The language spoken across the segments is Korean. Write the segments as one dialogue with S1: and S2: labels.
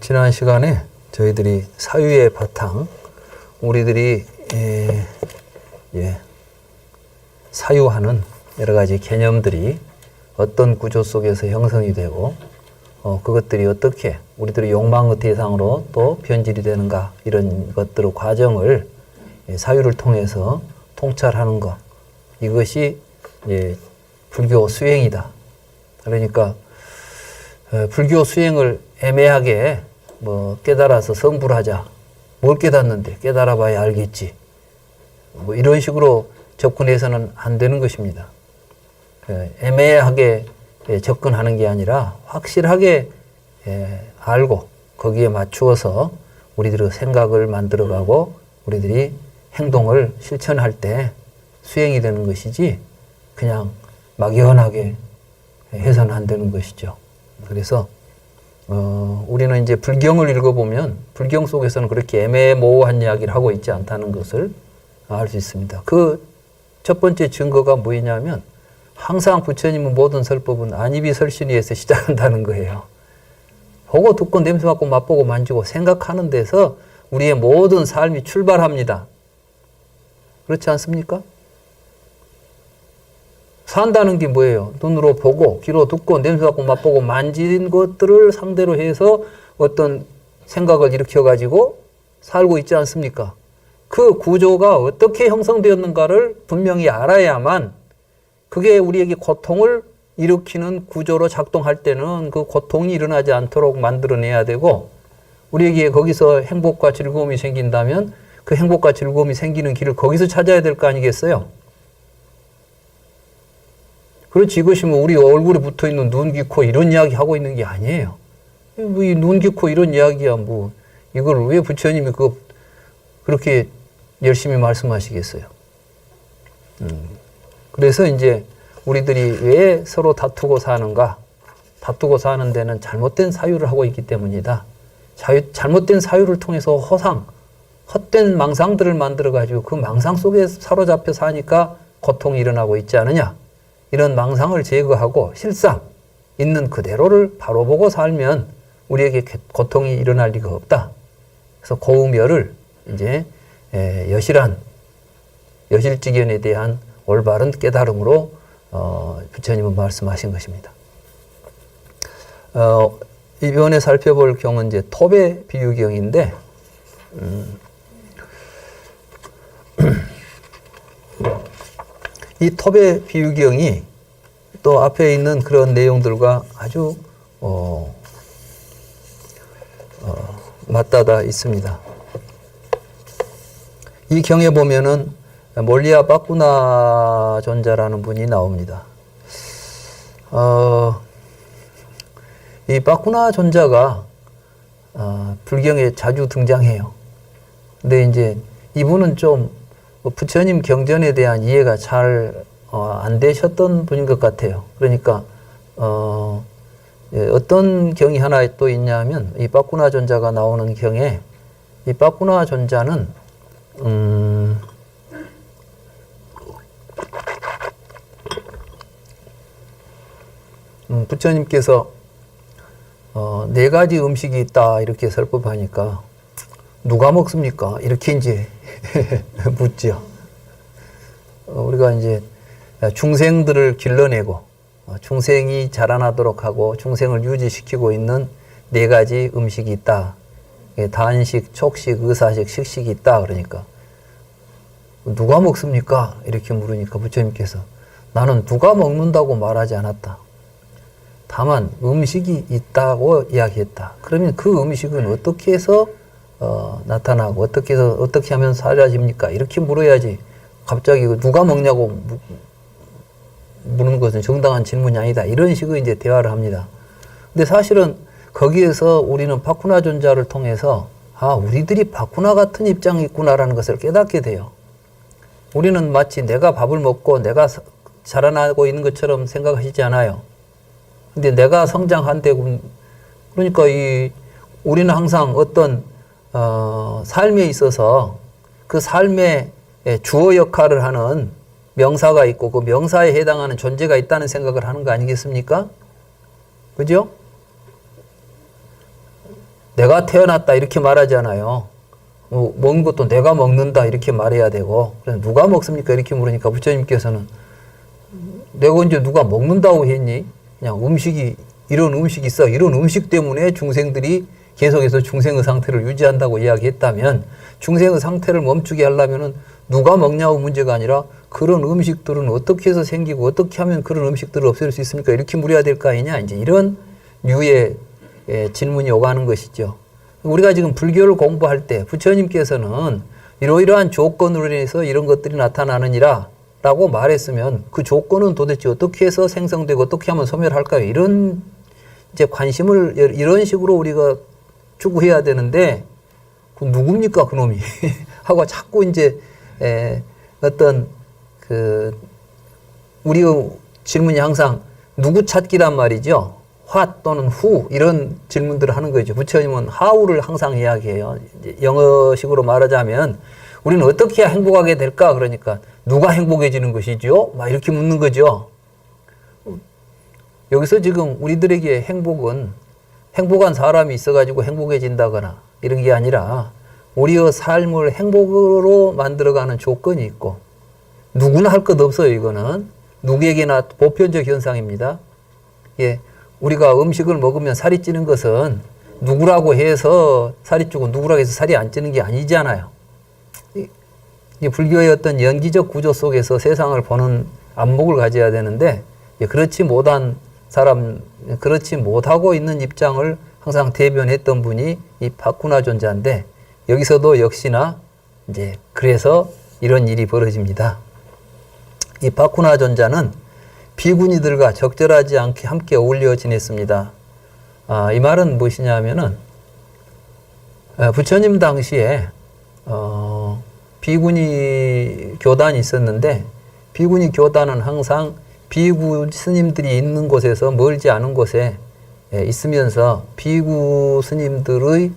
S1: 지난 시간에 저희들이 사유의 바탕, 우리들이 사유하는 여러 가지 개념들이 어떤 구조 속에서 형성이 되고 그것들이 어떻게 우리들의 욕망의 대상으로 또 변질이 되는가, 이런 것들의 과정을 사유를 통해서 통찰하는 것, 이것이 불교 수행이다. 그러니까 불교 수행을 애매하게 깨달아서 성불하자, 뭘 깨닫는데 깨달아봐야 알겠지, 이런 식으로 접근해서는 안 되는 것입니다. 애매하게 접근하는 게 아니라 확실하게 알고 거기에 맞추어서 우리들의 생각을 만들어가고 우리들이 행동을 실천할 때 수행이 되는 것이지, 그냥 막연하게 해서는 안 되는 것이죠. 그래서 우리는 이제 불경을 읽어보면 불경 속에서는 그렇게 애매모호한 이야기를 하고 있지 않다는 것을 알 수 있습니다. 그 첫 번째 증거가 뭐냐면, 항상 부처님의 모든 설법은 안이비설신위에서 시작한다는 거예요. 보고 듣고 냄새 맡고 맛보고 만지고 생각하는 데서 우리의 모든 삶이 출발합니다. 그렇지 않습니까? 산다는 게 뭐예요? 눈으로 보고 귀로 듣고 냄새 맡고 맛보고 만진 것들을 상대로 해서 어떤 생각을 일으켜가지고 살고 있지 않습니까? 그 구조가 어떻게 형성되었는가를 분명히 알아야만 그게 우리에게 고통을 일으키는 구조로 작동할 때는 그 고통이 일어나지 않도록 만들어내야 되고, 우리에게 거기서 행복과 즐거움이 생긴다면 그 행복과 즐거움이 생기는 길을 거기서 찾아야 될 거 아니겠어요? 그렇지, 이것이 우리 얼굴에 붙어있는 눈, 귀, 코 이런 이야기 하고 있는 게 아니에요. 이 눈, 귀, 코 이런 이야기야 이걸 왜 부처님이 그렇게 열심히 말씀하시겠어요? 그래서 이제 우리들이 왜 서로 다투고 사는가? 다투고 사는 데는 잘못된 사유를 하고 있기 때문이다. 잘못된 사유를 통해서 헛된 망상들을 만들어가지고 그 망상 속에 사로잡혀 사니까 고통이 일어나고 있지 않느냐? 이런 망상을 제거하고 실상 있는 그대로를 바로 보고 살면 우리에게 고통이 일어날 리가 없다. 그래서 고음열을 이제 여실직연에 대한 올바른 깨달음으로 부처님은 말씀하신 것입니다. 이번에 살펴볼 경은 이제 톱의 비유경인데, 이 톱의 비유경이 또 앞에 있는 그런 내용들과 아주 맞닿아 있습니다. 이 경에 보면은 몰리아 빠꾸나 존자라는 분이 나옵니다. 이 빠꾸나 존자가 불경에 자주 등장해요. 근데 이제 이분은 좀 부처님 경전에 대한 이해가 잘 안 되셨던 분인 것 같아요. 그러니까 어떤 경이 하나 또 있냐면, 이 빠꾸나 존자가 나오는 경에 이 빠꾸나 존자는 부처님께서 4가지 음식이 있다 이렇게 설법하니까 누가 먹습니까? 이렇게 이제 묻죠. 우리가 이제 중생들을 길러내고 중생이 자라나도록 하고 중생을 유지시키고 있는 4가지 음식이 있다. 단식, 촉식, 의사식, 식식이 있다. 그러니까 누가 먹습니까? 이렇게 물으니까 부처님께서 나는 누가 먹는다고 말하지 않았다. 다만 음식이 있다고 이야기했다. 그러면 그 음식은 어떻게 해서 나타나고 어떻게 하면 사라집니까? 이렇게 물어야지. 갑자기 누가 먹냐고 묻는 것은 정당한 질문이 아니다. 이런 식의 이제 대화를 합니다. 근데 사실은 거기에서 우리는 바쿠나 존자를 통해서 우리들이 바쿠나 같은 입장이 있구나라는 것을 깨닫게 돼요. 우리는 마치 내가 밥을 먹고 내가 자라나고 있는 것처럼 생각하시지 않아요. 근데 내가 성장한데, 그러니까 우리는 항상 어떤 삶에 있어서 그 삶의 주어 역할을 하는 명사가 있고 그 명사에 해당하는 존재가 있다는 생각을 하는 거 아니겠습니까? 그죠? 내가 태어났다 이렇게 말하잖아요. 먹는 것도 내가 먹는다 이렇게 말해야 되고, 그래서 누가 먹습니까? 이렇게 물으니까 부처님께서는 내가 언제 누가 먹는다고 했니? 그냥 음식이, 이런 음식이 있어. 이런 음식 때문에 중생들이 계속해서 중생의 상태를 유지한다고 이야기했다면, 중생의 상태를 멈추게 하려면은 누가 먹냐고 문제가 아니라 그런 음식들은 어떻게 해서 생기고 어떻게 하면 그런 음식들을 없앨 수 있습니까? 이렇게 물어야 될 거 아니냐? 이제 이런 류의 질문이 오가는 것이죠. 우리가 지금 불교를 공부할 때 부처님께서는 이러이러한 조건으로 인해서 이런 것들이 나타나느니라 라고 말했으면 그 조건은 도대체 어떻게 해서 생성되고 어떻게 하면 소멸할까요? 이런 이제 관심을 이런 식으로 우리가 추구해야 되는데, 그 누굽니까 그놈이 하고 자꾸 이제 어떤 우리의 질문이 항상 누구 찾기란 말이죠. what 또는 who 이런 질문들을 하는 거죠. 부처님은 how를 항상 이야기해요. 영어식으로 말하자면 우리는 어떻게 해야 행복하게 될까? 그러니까 누가 행복해지는 것이죠? 막 이렇게 묻는 거죠. 여기서 지금 우리들에게 행복은 행복한 사람이 있어가지고 행복해진다거나 이런 게 아니라 우리의 삶을 행복으로 만들어가는 조건이 있고, 누구나 할 것 없어요. 이거는 누구에게나 보편적 현상입니다. 예, 우리가 음식을 먹으면 살이 찌는 것은 누구라고 해서 살이 찌고 누구라고 해서 살이 안 찌는 게 아니잖아요. 이 불교의 어떤 연기적 구조 속에서 세상을 보는 안목을 가져야 되는데, 그렇지 못한 사람, 그렇지 못하고 있는 입장을 항상 대변했던 분이 이 파쿠나 존자인데, 여기서도 역시나 이제 그래서 이런 일이 벌어집니다. 이 파쿠나 존자는 비구니들과 적절하지 않게 함께 어울려 지냈습니다. 이 말은 무엇이냐면은 부처님 당시에 비구니 교단이 있었는데, 비구니 교단은 항상 비구 스님들이 있는 곳에서 멀지 않은 곳에 있으면서 비구 스님들의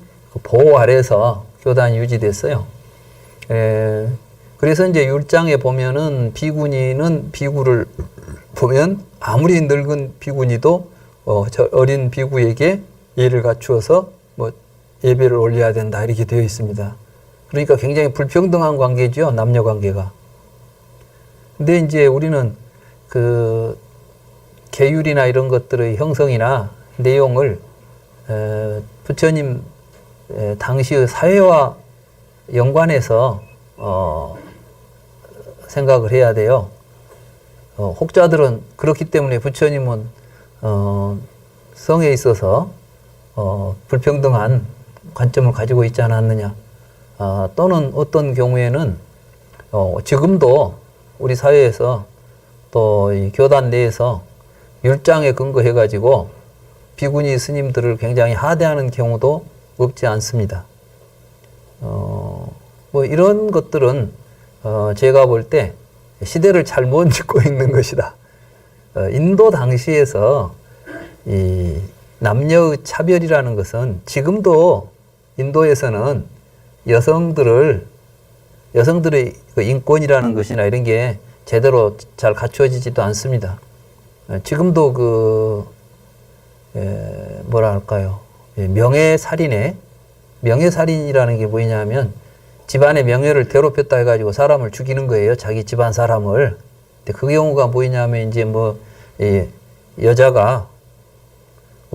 S1: 보호 아래서 교단이 유지됐어요. 그래서 이제 율장에 보면은 비구니는 비구를 보면 아무리 늙은 비구니도 저 어린 비구에게 예를 갖추어서 뭐 예배를 올려야 된다 이렇게 되어 있습니다. 그러니까 굉장히 불평등한 관계죠, 남녀 관계가. 근데 이제 우리는 그 계율이나 이런 것들의 형성이나 내용을 부처님 당시의 사회와 연관해서 생각을 해야 돼요. 혹자들은 그렇기 때문에 부처님은 성에 있어서 불평등한 관점을 가지고 있지 않았느냐, 또는 어떤 경우에는 지금도 우리 사회에서 또 이 교단 내에서 율장에 근거해 가지고 비구니 스님들을 굉장히 하대하는 경우도 없지 않습니다. 뭐 이런 것들은 제가 볼 때 시대를 잘못 짚고 있는 것이다. 인도 당시에서 이 남녀의 차별이라는 것은 지금도 인도에서는 여성들의 그 인권이라는 것이나 이런 게 제대로 잘 갖춰지지도 않습니다. 지금도 뭐라 할까요? 명예살인이라는 게 뭐냐면 집안의 명예를 괴롭혔다 해가지고 사람을 죽이는 거예요. 자기 집안 사람을. 근데 그 경우가 뭐냐면 이제 여자가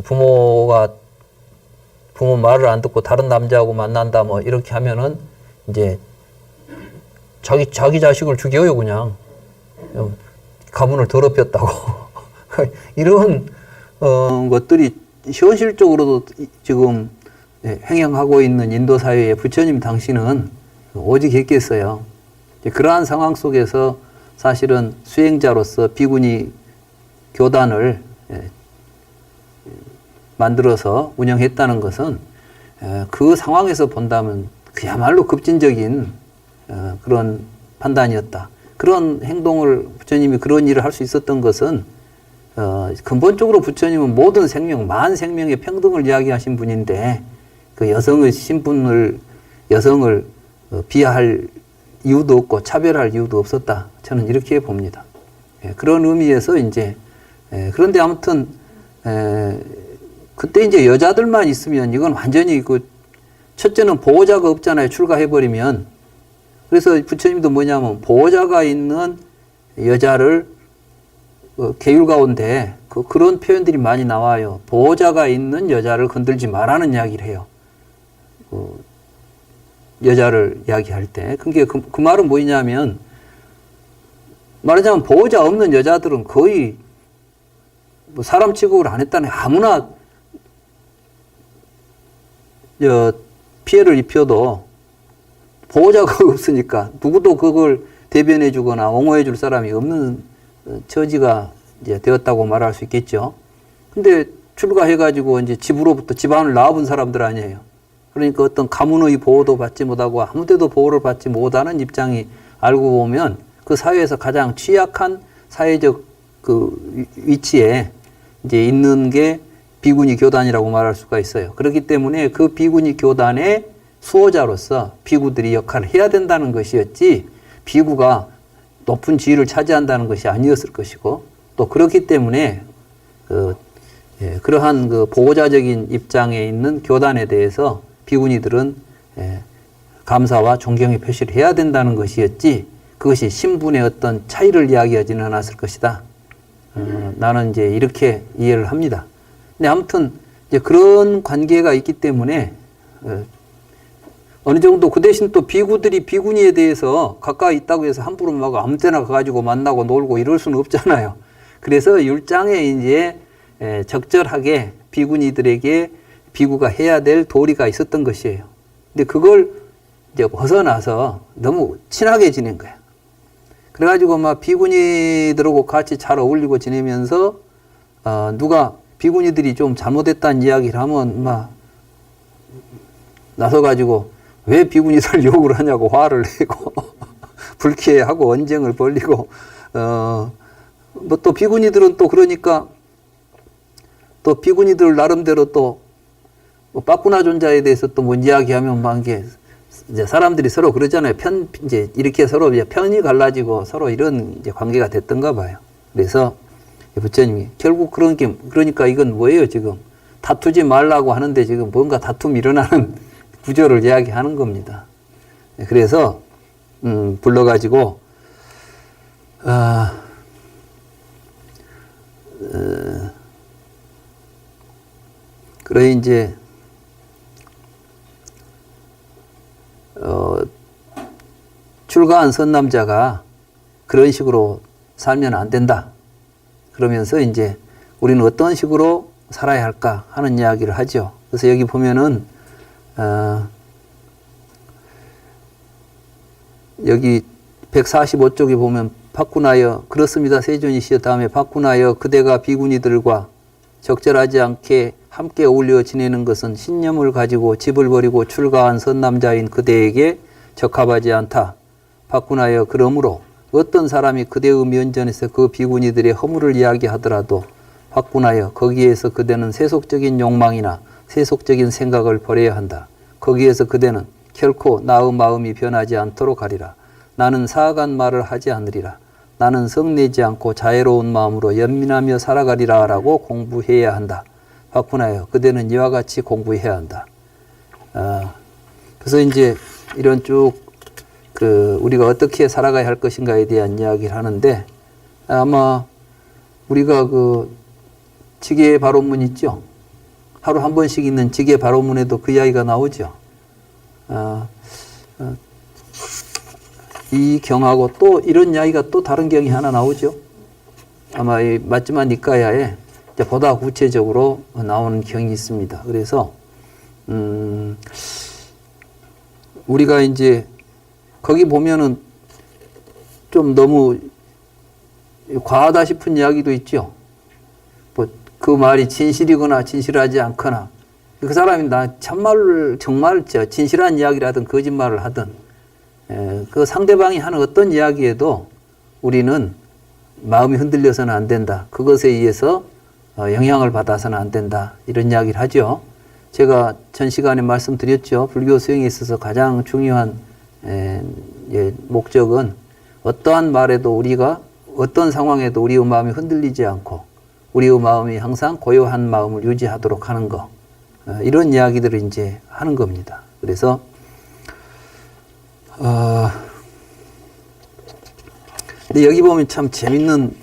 S1: 부모 말을 안 듣고 다른 남자하고 만난다 뭐 이렇게 하면은 이제 자기 자식을 죽여요, 그냥. 가문을 더럽혔다고. 이런 것들이 현실적으로도 지금 행행하고 있는 인도 사회의 부처님 당시는 오직 했겠어요. 그러한 상황 속에서 사실은 수행자로서 비구니 교단을 만들어서 운영했다는 것은 그 상황에서 본다면 그야말로 급진적인 그런 판단이었다. 그런 행동을 부처님이 그런 일을 할 수 있었던 것은 근본적으로 부처님은 모든 생명, 만 생명의 평등을 이야기하신 분인데 그 여성의 신분을, 여성을 비하할 이유도 없고 차별할 이유도 없었다. 저는 이렇게 봅니다. 그런 의미에서 이제 그런데 아무튼 그때 이제 여자들만 있으면 이건 완전히 첫째는 보호자가 없잖아요. 출가해버리면. 그래서 부처님도 뭐냐면 보호자가 있는 여자를 계율 가운데 그런 표현들이 많이 나와요. 보호자가 있는 여자를 건들지 말라는 이야기를 해요. 여자를 이야기할 때. 그게 그 말은 뭐냐면 말하자면 보호자 없는 여자들은 거의 뭐 사람 취급을 안 했다네. 아무나 피해를 입혀도 보호자가 없으니까 누구도 그걸 대변해 주거나 옹호해 줄 사람이 없는 처지가 이제 되었다고 말할 수 있겠죠. 근데 출가해가지고 이제 집으로부터 집안을 나와본 사람들 아니에요. 그러니까 어떤 가문의 보호도 받지 못하고 아무데도 보호를 받지 못하는 입장이 알고 보면 그 사회에서 가장 취약한 사회적 그 위치에 이제 있는 게 비구니 교단이라고 말할 수가 있어요. 그렇기 때문에 그 비구니 교단의 수호자로서 비구들이 역할을 해야 된다는 것이었지 비구가 높은 지위를 차지한다는 것이 아니었을 것이고 또 그렇기 때문에 그러한 그 보호자적인 입장에 있는 교단에 대해서 비구니들은 감사와 존경의 표시를 해야 된다는 것이었지 그것이 신분의 어떤 차이를 이야기하지는 않았을 것이다. 나는 이제 이렇게 이해를 합니다. 근데 아무튼 이제 그런 관계가 있기 때문에 어느 정도 그 대신 또 비구들이 비구니에 대해서 가까이 있다고 해서 함부로 막 아무 때나 가가지고 만나고 놀고 이럴 수는 없잖아요. 그래서 율장에 이제 적절하게 비구니들에게 비구가 해야 될 도리가 있었던 것이에요. 근데 그걸 이제 벗어나서 너무 친하게 지낸 거야. 그래가지고 막 비구니들하고 같이 잘 어울리고 지내면서 누가 비구니들이 좀 잘못했다는 이야기를 하면 막 나서가지고 왜 비구니들 욕을 하냐고 화를 내고 불쾌하고 언쟁을 벌리고 뭐 또 비구니들은 또 그러니까 또 비구니들 나름대로 또 뭐 빠꾸나 존자에 대해서 또 뭐 이야기하면 막 이게 이제 사람들이 서로 그러잖아요. 이제 이렇게 서로 이제 편이 갈라지고 서로 이런 이제 관계가 됐던가 봐요. 그래서 부처님이 결국 그러니까 이건 뭐예요 지금 다투지 말라고 하는데 지금 뭔가 다툼이 일어나는 구조를 이야기하는 겁니다. 그래서 불러가지고 그래 이제 출가한 선남자가 그런 식으로 살면 안 된다. 그러면서 이제 우리는 어떤 식으로 살아야 할까 하는 이야기를 하죠. 그래서 여기 보면은 여기 145쪽에 보면 바꾸나여 그렇습니다. 세존이시여 다음에 바꾸나여 그대가 비구니들과 적절하지 않게 함께 어울려 지내는 것은 신념을 가지고 집을 버리고 출가한 선남자인 그대에게 적합하지 않다. 바꾸나여 그러므로 어떤 사람이 그대의 면전에서 그 비구니들의 허물을 이야기하더라도 바꾸나여 거기에서 그대는 세속적인 욕망이나 세속적인 생각을 버려야 한다. 거기에서 그대는 결코 나의 마음이 변하지 않도록 하리라. 나는 사악한 말을 하지 않으리라. 나는 성내지 않고 자애로운 마음으로 연민하며 살아가리라 라고 공부해야 한다. 바꾸나요. 그대는 이와 같이 공부해야 한다. 그래서 이제 이런 쭉 우리가 어떻게 살아가야 할 것인가에 대한 이야기를 하는데 아마 우리가 지계 바로문 있죠. 하루 한 번씩 있는 지계 바로문에도 그 이야기가 나오죠. 이 경하고 또 이런 이야기가 또 다른 경이 하나 나오죠. 아마 이 마지막 니까야에 보다 구체적으로 나오는 경이 있습니다. 그래서 우리가 이제 거기 보면은 좀 너무 과하다 싶은 이야기도 있죠. 뭐 그 말이 진실이거나 진실하지 않거나 그 사람이 정말 진실한 이야기를 하든 거짓말을 하든 그 상대방이 하는 어떤 이야기에도 우리는 마음이 흔들려서는 안 된다. 그것에 의해서 영향을 받아서는 안 된다. 이런 이야기를 하죠. 제가 전 시간에 말씀드렸죠. 불교 수행에 있어서 가장 중요한 목적은 어떠한 말에도 우리가 어떤 상황에도 우리의 마음이 흔들리지 않고 우리의 마음이 항상 고요한 마음을 유지하도록 하는 거. 이런 이야기들을 이제 하는 겁니다. 그래서, 근데 여기 보면 참 재밌는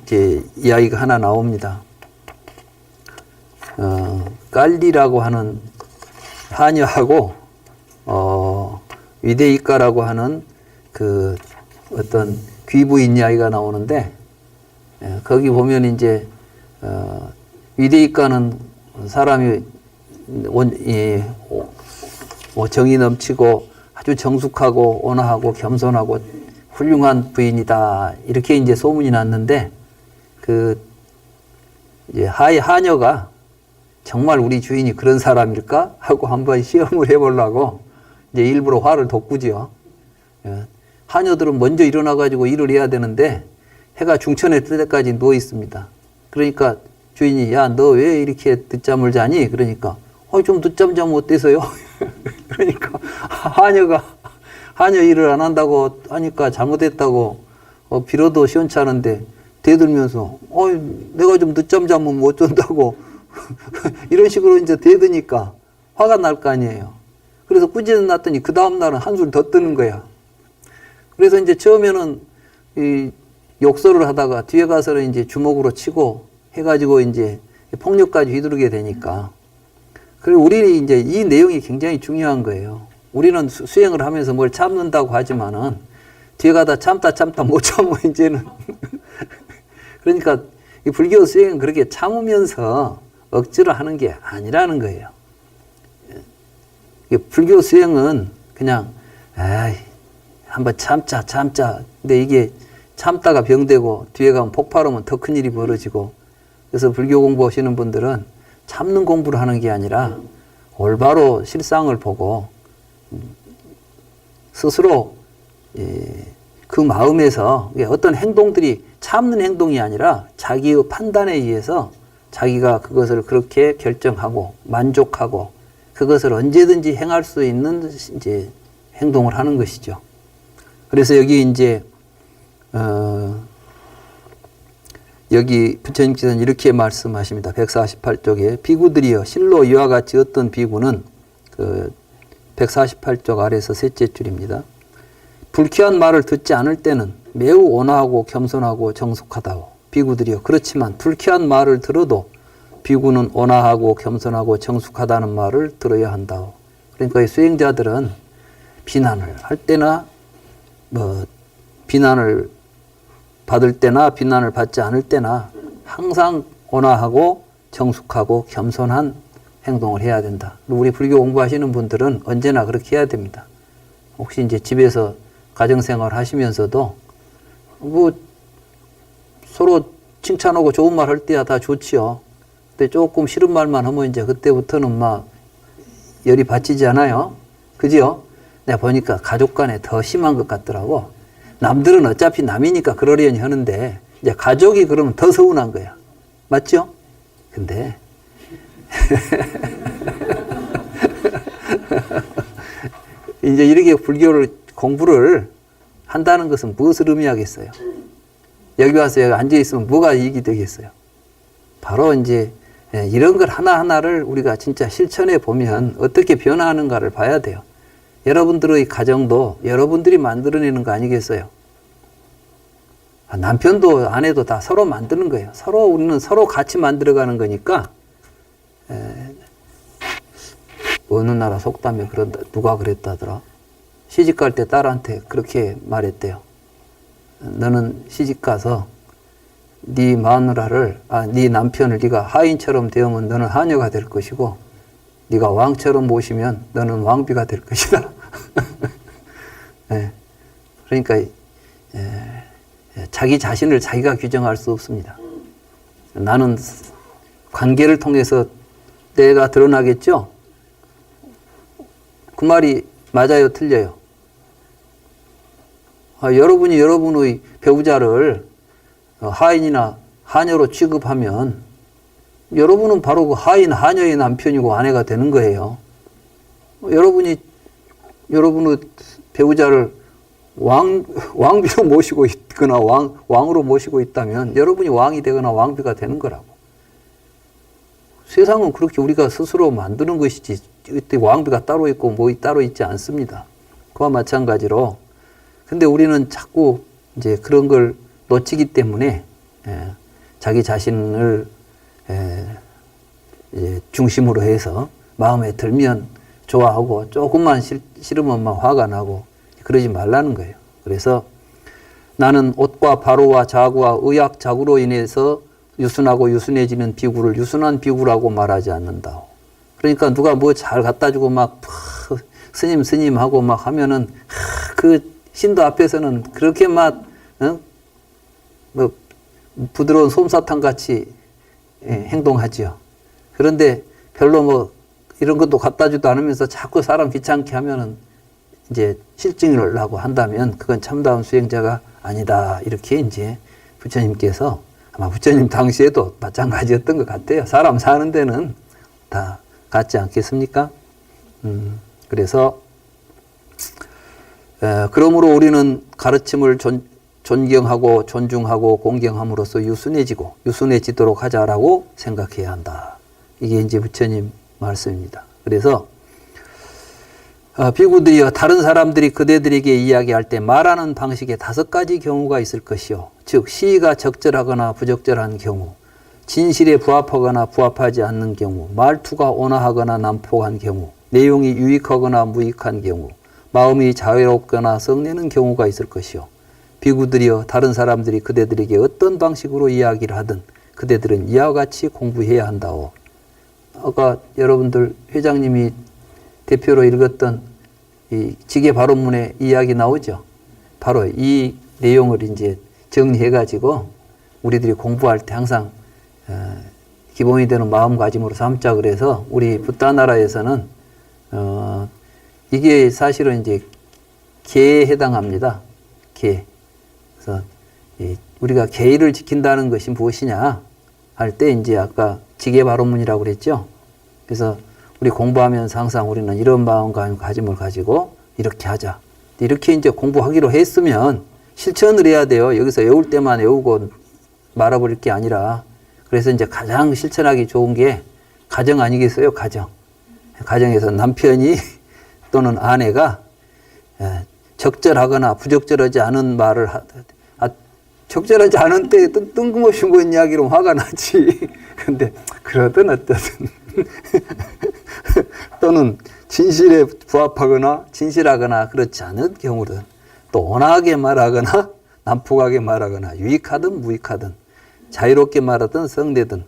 S1: 이야기가 하나 나옵니다. 깔리라고 하는 하녀하고, 위대이까라고 하는 그 어떤 귀부인 이야기가 나오는데, 거기 보면 이제, 위대이까는 사람이 정이 넘치고 아주 정숙하고 온화하고 겸손하고 훌륭한 부인이다. 이렇게 이제 소문이 났는데, 이제 하녀가 정말 우리 주인이 그런 사람일까? 하고 한번 시험을 해보려고 이제 일부러 화를 돋구죠. 하녀들은 먼저 일어나가지고 일을 해야 되는데 해가 중천에 뜰 때까지 누워 있습니다. 그러니까 주인이, 야, 너 왜 이렇게 늦잠을 자니? 그러니까, 좀 늦잠 자면 어때서요? 그러니까 하녀 일을 안 한다고 하니까 잘못했다고 빌어도 시원찮은데 대들면서, 내가 좀 늦잠 자면 못 잔다고 이런 식으로 이제 대드니까 화가 날 거 아니에요. 그래서 꾸짖어 놨더니 그 다음날은 한술 더 뜨는 거야. 그래서 이제 처음에는 이 욕설을 하다가 뒤에 가서는 이제 주먹으로 치고 해가지고 이제 폭력까지 휘두르게 되니까. 그리고 우리는 이제 이 내용이 굉장히 중요한 거예요. 우리는 수행을 하면서 뭘 참는다고 하지만은 뒤에 가다 참다 못 참으면 이제는 그러니까 이 불교 수행은 그렇게 참으면서 억지로 하는 게 아니라는 거예요. 불교 수행은 그냥 한번 참자. 근데 이게 참다가 병되고 뒤에 가면 폭발하면 더 큰일이 벌어지고, 그래서 불교 공부하시는 분들은 참는 공부를 하는 게 아니라 올바로 실상을 보고 스스로 그 마음에서 어떤 행동들이 참는 행동이 아니라 자기의 판단에 의해서 자기가 그것을 그렇게 결정하고 만족하고 그것을 언제든지 행할 수 있는 이제 행동을 하는 것이죠. 그래서 여기 이제 여기 부처님께서는 이렇게 말씀하십니다. 148쪽에 비구들이여 실로 이와 같이 어떤 비구는 148쪽 아래에서 셋째 줄입니다. 불쾌한 말을 듣지 않을 때는 매우 온화하고 겸손하고 정숙하다오. 비구들이여 그렇지만 불쾌한 말을 들어도 비구는 온화하고 겸손하고 정숙하다는 말을 들어야 한다오. 그러니까 이 수행자들은 비난을 할 때나 비난을 받을 때나 비난을 받지 않을 때나 항상 온화하고 정숙하고 겸손한 행동을 해야 된다. 우리 불교 공부하시는 분들은 언제나 그렇게 해야 됩니다. 혹시 이제 집에서 가정생활 하시면서도 서로 칭찬하고 좋은 말 할 때야 다 좋지요. 근데 조금 싫은 말만 하면 이제 그때부터는 막 열이 받치지 않아요. 그지요? 내가 보니까 가족 간에 더 심한 것 같더라고. 남들은 어차피 남이니까 그러려니 하는데 이제 가족이 그러면 더 서운한 거야. 맞죠? 근데 이제 이렇게 불교를 공부를 한다는 것은 무엇을 의미하겠어요? 여기 와서 여기 앉아 있으면 뭐가 이익이 되겠어요? 바로 이제 이런 걸 하나하나를 우리가 진짜 실천해 보면 어떻게 변화하는가를 봐야 돼요. 여러분들의 가정도 여러분들이 만들어내는 거 아니겠어요? 남편도 아내도 다 서로 만드는 거예요. 우리는 서로 같이 만들어가는 거니까. 어느 나라 속담에 누가 그랬다더라? 시집갈 때 딸한테 그렇게 말했대요. 너는 시집가서 네 남편을 네가 하인처럼 대하면 너는 하녀가 될 것이고, 네가 왕처럼 모시면 너는 왕비가 될 것이다. 네. 그러니까 자기 자신을 자기가 규정할 수 없습니다. 나는 관계를 통해서 내가 드러나겠죠? 그 말이 맞아요, 틀려요? 여러분이 여러분의 배우자를 하인이나 하녀로 취급하면 여러분은 바로 그 하인, 하녀의 남편이고 아내가 되는 거예요. 여러분이 여러분의 배우자를 왕비로 모시고 있거나 왕으로 모시고 있다면 여러분이 왕이 되거나 왕비가 되는 거라고. 세상은 그렇게 우리가 스스로 만드는 것이지 이때 왕비가 따로 있고 뭐 따로 있지 않습니다. 그와 마찬가지로 근데 우리는 자꾸 이제 그런 걸 놓치기 때문에 자기 자신을 이제 중심으로 해서 마음에 들면 좋아하고 조금만 싫으면 막 화가 나고 그러지 말라는 거예요. 그래서 나는 옷과 바로와 자구와 의학 자구로 인해서 유순하고 유순해지는 비구를 유순한 비구라고 말하지 않는다. 그러니까 누가 뭐 잘 갖다 주고 막 스님 하고 막 하면은 그 신도 앞에서는 그렇게 막 뭐 부드러운 솜사탕 같이 행동하지요. 그런데 별로 뭐 이런 것도 갖다 주도 않으면서 자꾸 사람 귀찮게 하면은 이제 실증을 나고 한다면 그건 참다운 수행자가 아니다. 이렇게 이제 부처님께서 아마 부처님 당시에도 마찬가지였던 것 같아요. 사람 사는 데는 다 같지 않겠습니까? 그래서 그러므로 우리는 가르침을 존경하고 존중하고 공경함으로써 유순해지도록 하자라고 생각해야 한다. 이게 이제 부처님 말씀입니다. 그래서 비구들이여 다른 사람들이 그대들에게 이야기할 때 말하는 방식에 5가지 경우가 있을 것이요. 즉 시의가 적절하거나 부적절한 경우, 진실에 부합하거나 부합하지 않는 경우, 말투가 온화하거나 난폭한 경우, 내용이 유익하거나 무익한 경우, 마음이 자유롭거나 성내는 경우가 있을 것이요. 비구들이여 다른 사람들이 그대들에게 어떤 방식으로 이야기를 하든 그대들은 이와 같이 공부해야 한다오. 아까 여러분들 회장님이 대표로 읽었던 이 지계발언문에 이야기 나오죠. 바로 이 내용을 이제 정리해가지고 우리들이 공부할 때 항상 기본이 되는 마음가짐으로 삼자 그래서 우리 붓다 나라에서는 이게 사실은 이제 계에 해당합니다. 계. 그래서 우리가 계의를 지킨다는 것이 무엇이냐 할 때 이제 아까 지계발언문이라고 그랬죠. 그래서 우리 공부하면서 항상 우리는 이런 마음가짐을 가지고 이렇게 하자. 이렇게 이제 공부하기로 했으면 실천을 해야 돼요. 여기서 외울 때만 외우고 말아버릴 게 아니라. 그래서 이제 가장 실천하기 좋은 게 가정 아니겠어요? 가정. 가정에서 남편이 또는 아내가 적절하거나 부적절하지 않은 말을 적절하지 않은 때에 뜬금없이 뭔 이야기로 화가 나지. 근데 그러든 어떠든 또는 진실에 부합하거나 진실하거나 그렇지 않은 경우든 또 온화하게 말하거나 난폭하게 말하거나 유익하든 무익하든 자유롭게 말하든 성내든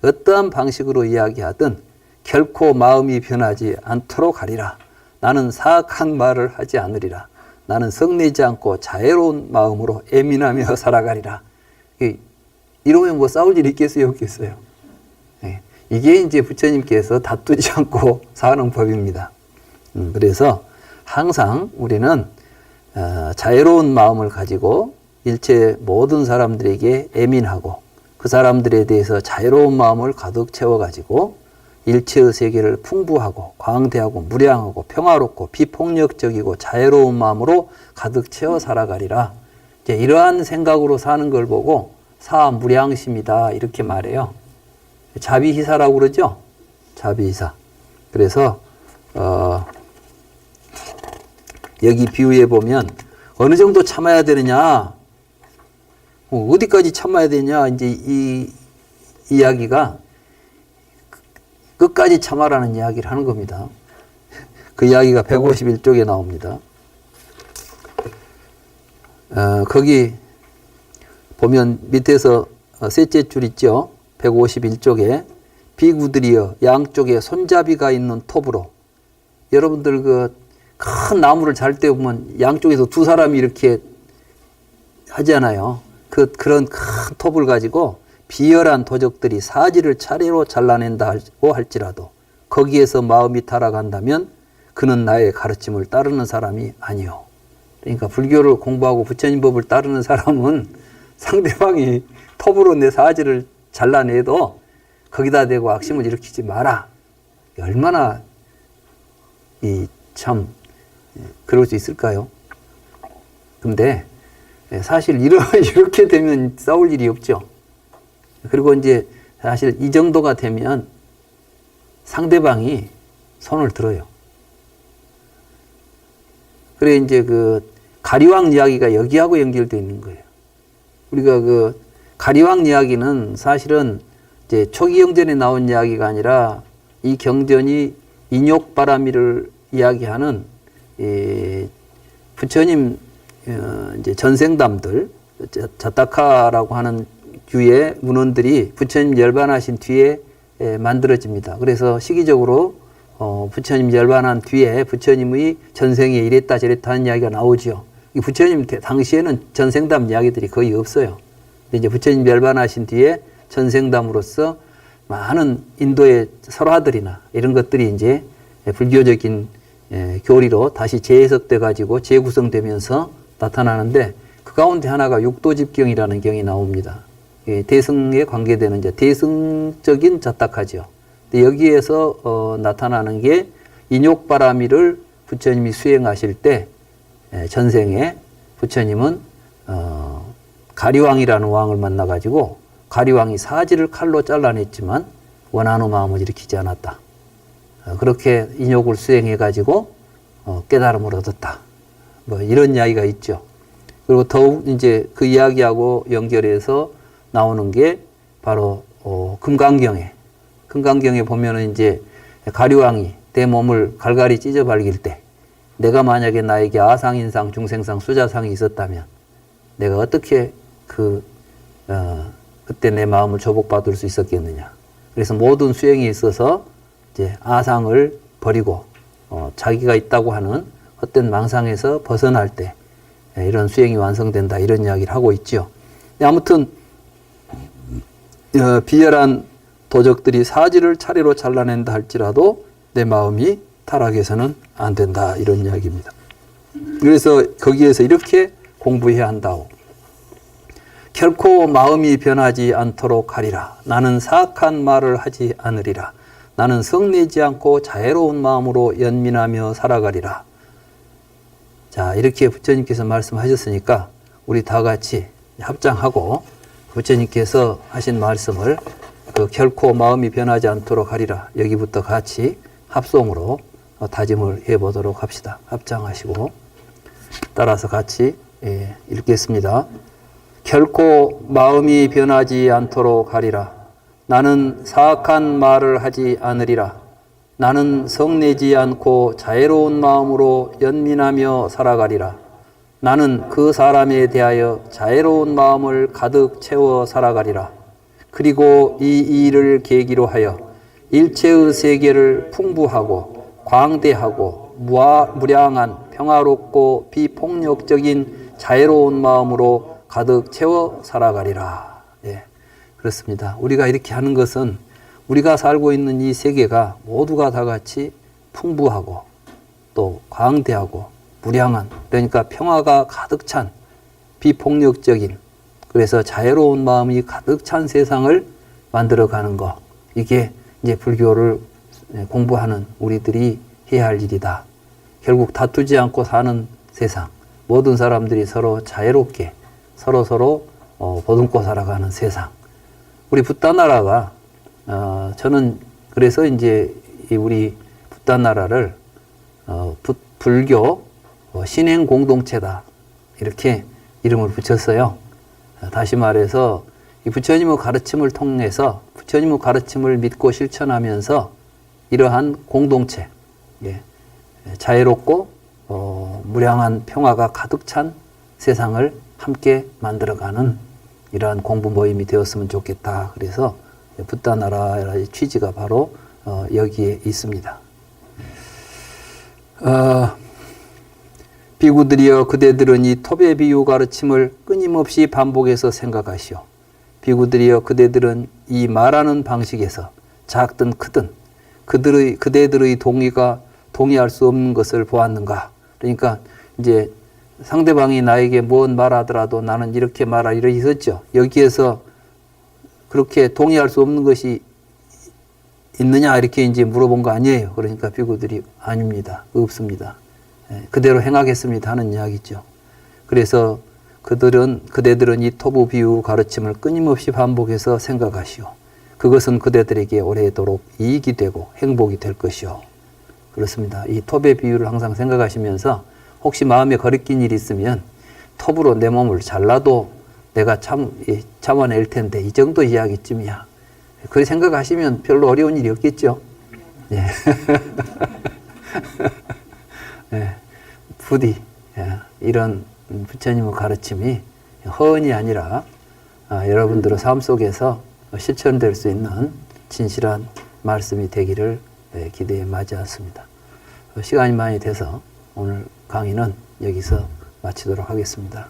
S1: 어떠한 방식으로 이야기하든 결코 마음이 변하지 않도록 하리라. 나는 사악한 말을 하지 않으리라. 나는 성내지 않고 자애로운 마음으로 애민하며 살아가리라. 이러면 뭐 싸울 일이 있겠어요? 없겠어요? 이게 이제 부처님께서 다투지 않고 사는 법입니다. 그래서 항상 우리는 자애로운 마음을 가지고 일체 모든 사람들에게 애민하고 그 사람들에 대해서 자애로운 마음을 가득 채워가지고 일체의 세계를 풍부하고 광대하고 무량하고 평화롭고 비폭력적이고 자애로운 마음으로 가득 채워 살아가리라. 이제 이러한 생각으로 사는 걸 보고 사무량심이다 이렇게 말해요. 자비희사라고 그러죠. 자비희사. 그래서 여기 비유에 보면 어느 정도 참아야 되느냐, 어디까지 참아야 되냐 이제 이 이야기가 끝까지 참아라는 이야기를 하는 겁니다. 그 이야기가 151쪽에 나옵니다. 거기 보면 밑에서 셋째 줄 있죠. 151쪽에 비구들이여 양쪽에 손잡이가 있는 톱으로. 여러분들 그 큰 나무를 잘 때 보면 양쪽에서 두 사람이 이렇게 하잖아요. 그런 큰 톱을 가지고 비열한 도적들이 사지를 차례로 잘라낸다고 할지라도 거기에서 마음이 타락한다면 그는 나의 가르침을 따르는 사람이 아니요. 그러니까 불교를 공부하고 부처님 법을 따르는 사람은 상대방이 톱으로 내 사지를 잘라내도 거기다 대고 악심을 일으키지 마라. 얼마나 참 그럴 수 있을까요? 근데 사실 이렇게 되면 싸울 일이 없죠. 그리고 이제 사실 이 정도가 되면 상대방이 손을 들어요. 그래 이제 그 가리왕 이야기가 여기하고 연결되어 있는 거예요. 우리가 그 가리왕 이야기는 사실은 이제 초기 경전에 나온 이야기가 아니라 이 경전이 인욕바라미를 이야기하는 부처님 이제 전생담들 자타카라고 하는 뒤에 문헌들이 부처님 열반하신 뒤에 만들어집니다. 그래서 시기적으로 부처님 열반한 뒤에 부처님의 전생에 이랬다 저랬다 하는 이야기가 나오죠. 이 부처님 당시에는 전생담 이야기들이 거의 없어요. 근데 이제 부처님 열반하신 뒤에 전생담으로서 많은 인도의 설화들이나 이런 것들이 이제 불교적인 교리로 다시 재해석돼 가지고 재구성되면서 나타나는데 그 가운데 하나가 육도집경이라는 경이 나옵니다. 대승에 관계되는 이제 대승적인 자타카죠. 근데 여기에서 나타나는 게 인욕바라미를 부처님이 수행하실 때 전생에 부처님은 가리왕이라는 왕을 만나가지고 가리왕이 사지를 칼로 잘라냈지만 원하는 마음을 일으키지 않았다. 그렇게 인욕을 수행해가지고 깨달음을 얻었다. 뭐 이런 이야기가 있죠. 그리고 더욱 이제 그 이야기하고 연결해서 나오는 게 바로 금강경에 보면은 이제 가리왕이 내 몸을 갈갈이 찢어 발길 때 내가 만약에 나에게 아상, 인상, 중생상, 수자상이 있었다면 내가 어떻게 그때 내 마음을 조복받을 수 있었겠느냐. 그래서 모든 수행에 있어서 이제 아상을 버리고 자기가 있다고 하는 헛된 망상에서 벗어날 때 이런 수행이 완성된다 이런 이야기를 하고 있죠. 아무튼 비열한 도적들이 사지를 차례로 잘라낸다 할지라도 내 마음이 타락해서는 안 된다 이런 이야기입니다. 그래서 거기에서 이렇게 공부해야 한다고. 결코 마음이 변하지 않도록 하리라. 나는 사악한 말을 하지 않으리라. 나는 성내지 않고 자애로운 마음으로 연민하며 살아가리라. 자, 이렇게 부처님께서 말씀하셨으니까 우리 다 같이 합장하고 부처님께서 하신 말씀을 결코 마음이 변하지 않도록 하리라. 여기부터 같이 합송으로 다짐을 해보도록 합시다. 합장하시고 따라서 같이 읽겠습니다. 결코 마음이 변하지 않도록 하리라. 나는 사악한 말을 하지 않으리라. 나는 성내지 않고 자애로운 마음으로 연민하며 살아가리라. 나는 그 사람에 대하여 자애로운 마음을 가득 채워 살아가리라. 그리고 이 일을 계기로 하여 일체의 세계를 풍부하고 광대하고 무량한 평화롭고 비폭력적인 자애로운 마음으로 가득 채워 살아가리라. 예, 그렇습니다. 우리가 이렇게 하는 것은 우리가 살고 있는 이 세계가 모두가 다 같이 풍부하고 또 광대하고 무량한, 그러니까 평화가 가득 찬 비폭력적인, 그래서 자애로운 마음이 가득 찬 세상을 만들어가는 것, 이게 이제 불교를 공부하는 우리들이 해야 할 일이다. 결국 다투지 않고 사는 세상, 모든 사람들이 서로 자애롭게 서로 보듬고 살아가는 세상. 우리 붓다 나라가 저는 그래서 이제 우리 붓다 나라를 불교 신행 공동체다 이렇게 이름을 붙였어요. 다시 말해서 이 부처님의 가르침을 통해서 부처님의 가르침을 믿고 실천하면서 이러한 공동체, 자애롭고 무량한 평화가 가득 찬 세상을 함께 만들어가는 이러한 공부 모임이 되었으면 좋겠다. 그래서 붓다 나라의 취지가 바로 여기에 있습니다. 비구들이여, 그대들은 이 톱의 비유 가르침을 끊임없이 반복해서 생각하시오. 비구들이여, 그대들은 이 말하는 방식에서 작든 크든 그대들의 동의가 동의할 수 없는 것을 보았는가. 그러니까 이제 상대방이 나에게 뭔 말하더라도 나는 이렇게 말하 이렇게 있었죠. 여기에서 그렇게 동의할 수 없는 것이 있느냐 이렇게 이제 물어본 거 아니에요. 그러니까 비구들이 아닙니다. 없습니다. 그대로 행하겠습니다 하는 이야기죠. 그래서 그대들은 이 토부 비유 가르침을 끊임없이 반복해서 생각하시오. 그것은 그대들에게 오래도록 이익이 되고 행복이 될 것이요. 그렇습니다. 이 톱의 비유를 항상 생각하시면서 혹시 마음에 거리낀 일이 있으면 톱으로 내 몸을 잘라도 내가 참아낼 텐데 이 정도 이야기쯤이야. 그렇게 생각하시면 별로 어려운 일이 없겠죠. 예. 예. 부디 이런 부처님의 가르침이 허언이 아니라 여러분들의 삶 속에서 실천될 수 있는 진실한 말씀이 되기를 기대에 맞이했습니다. 시간이 많이 돼서 오늘 강의는 여기서 마치도록 하겠습니다.